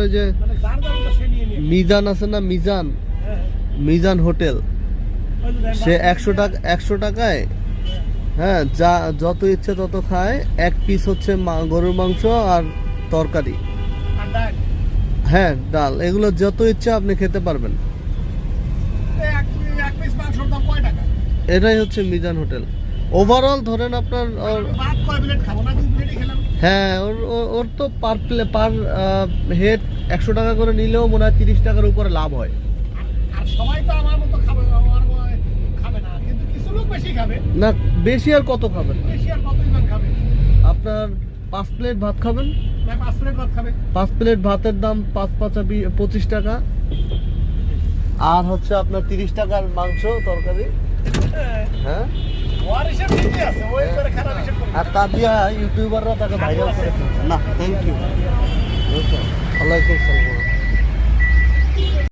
ওই যে মিজান আছে না, মিজান মিজান হোটেল, সে 100 টাকায় হ্যাঁ যা যত ইচ্ছে তত খায়। এক পিস হচ্ছে গরুর মাংস আর তরকারি, হ্যাঁ ডাল, এগুলো যত ইচ্ছা আপনি খেতে পারবেন। এটাই হচ্ছে মিজান হোটেল। ওভারঅল ধরেন আপনার হ্যাঁ ওর তো পার হেড 100 টাকা করে নিলেও মনে হয় 30 টাকার উপরে লাভ হয়। না বেশি আর কত খাবেন, আপনার 5 প্লেট ভাত খাবেন, 5 প্লেট ভাতের দাম 25 টাকা, আর হচ্ছে আপনার 30 টাকার মাংস তরকারি। হ্যাঁ আর তা দিয়া ইউটিউবাররা তাকে ভাইরাল করে ফেলছে। না থ্যাংক ইউ, ওয়ালাইকুম সালাম।